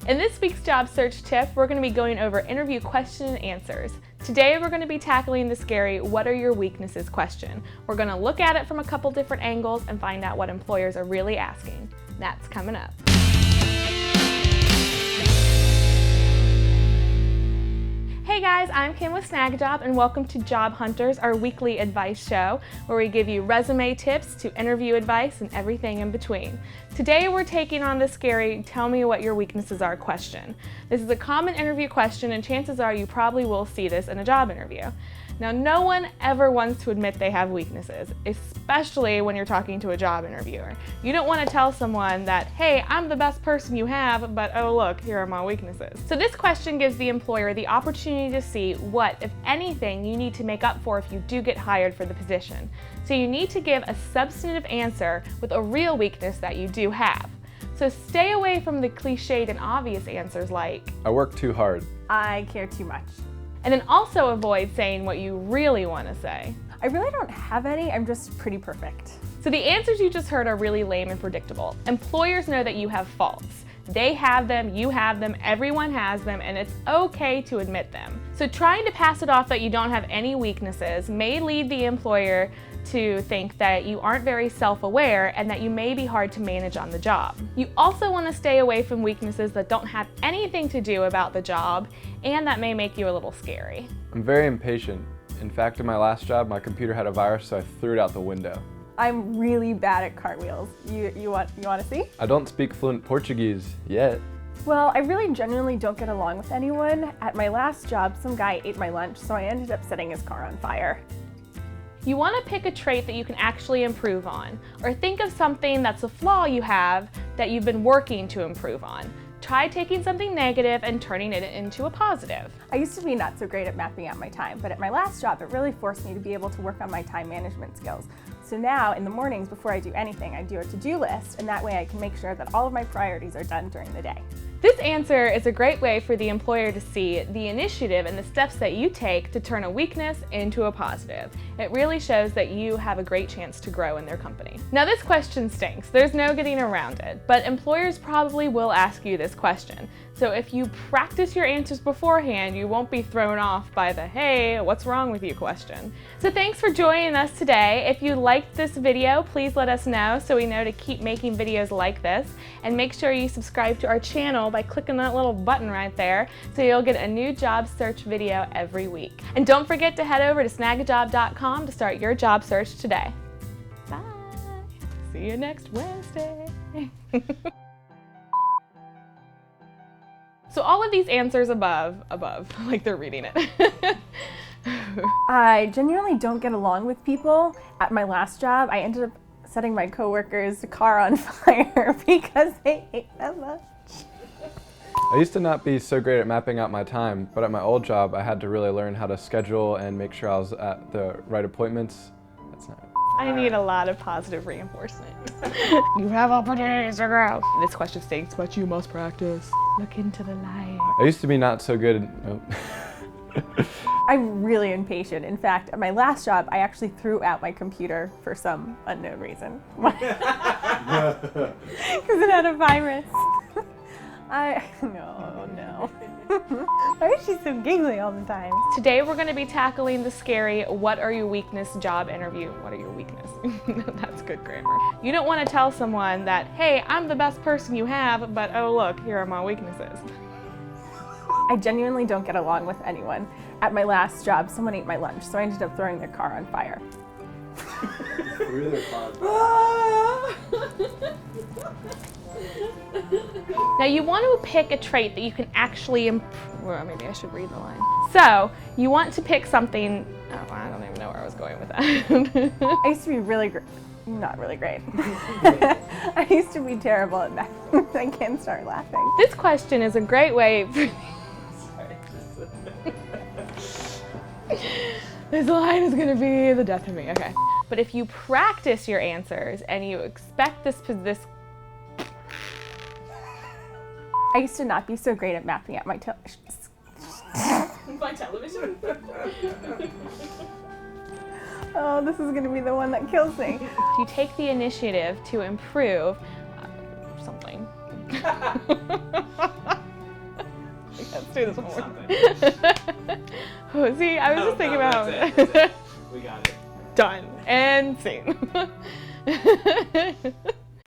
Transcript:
In this week's job search tip, we're going to be going over interview question and answers. Today we're going to be tackling the scary "what are your weaknesses" question. We're going to look at it from a couple different angles and find out what employers are really asking. That's coming up. Hey guys, I'm Kim with Snagajob and welcome to Job Hunters, our weekly advice show where we give you resume tips to interview advice and everything in between. Today we're taking on the scary "tell me what your weaknesses are" question. This is a common interview question and chances are you probably will see this in a job interview. Now, no one ever wants to admit they have weaknesses, especially when you're talking to a job interviewer. You don't want to tell someone that, hey, I'm the best person you have, but oh look, here are my weaknesses. So this question gives the employer the opportunity to see what, if anything, you need to make up for if you do get hired for the position. So you need to give a substantive answer with a real weakness that you do have. So stay away from the cliched and obvious answers like, I work too hard. I care too much. And then also avoid saying what you really want to say. I really don't have any, I'm just pretty perfect. So the answers you just heard are really lame and predictable. Employers know that you have faults. They have them, you have them, everyone has them, and it's okay to admit them. So trying to pass it off that you don't have any weaknesses may lead the employer to think that you aren't very self-aware and that you may be hard to manage on the job. You also want to stay away from weaknesses that don't have anything to do about the job and that may make you a little scary. I'm very impatient. In fact, in my last job, my computer had a virus, so I threw it out the window. I'm really bad at cartwheels. You want to see? I don't speak fluent Portuguese yet. Well, I really genuinely don't get along with anyone. At my last job, some guy ate my lunch, so I ended up setting his car on fire. You want to pick a trait that you can actually improve on, or think of something that's a flaw you have that you've been working to improve on. Try taking something negative and turning it into a positive. I used to be not so great at mapping out my time, but at my last job, it really forced me to be able to work on my time management skills. So now, in the mornings before I do anything, I do a to-do list, and that way I can make sure that all of my priorities are done during the day. This answer is a great way for the employer to see the initiative and the steps that you take to turn a weakness into a positive. It really shows that you have a great chance to grow in their company. Now this question stinks. There's no getting around it, but employers probably will ask you this question. So if you practice your answers beforehand, you won't be thrown off by the "hey, what's wrong with you" question. So thanks for joining us today. If you liked this video, please let us know so we know to keep making videos like this. And make sure you subscribe to our channel by clicking that little button right there so you'll get a new job search video every week. And don't forget to head over to snagajob.com to start your job search today. Bye. See you next Wednesday. So all of these answers above, like they're reading it. I genuinely don't get along with people. At my last job, I ended up setting my coworker's car on fire because they ate my lunch. I used to not be so great at mapping out my time, but at my old job, I had to really learn how to schedule and make sure I was at the right appointments. That's not it. I need a lot of positive reinforcement. You have opportunities to grow. This question stinks, but you must practice. Look into the light. I used to be not so good I'm really impatient. In fact, at my last job, I actually threw out my computer for some unknown reason. Because it had a virus. No. Why is she so giggly all the time? Today we're going to be tackling the scary "what are your weakness" job interview. What are your weakness? That's good grammar. You don't want to tell someone that, hey, I'm the best person you have, but oh look, here are my weaknesses. I genuinely don't get along with anyone. At my last job, someone ate my lunch, so I ended up throwing their car on fire. Now you want to pick a trait that you can actually improve. Well, maybe I should read the line. So you want to pick something. Oh, I don't even know where I was going with that. I used to be not really great. I used to be terrible at math. I can't start laughing. This question is a great way for this line is gonna be the death of me. Okay. But if you practice your answers and you expect this I used to not be so great at mapping out my television. Oh, this is gonna be the one that kills me. You take the initiative to improve something. Let's do this one more. Oh, see, I was just thinking about That's it. We got it. done and scene.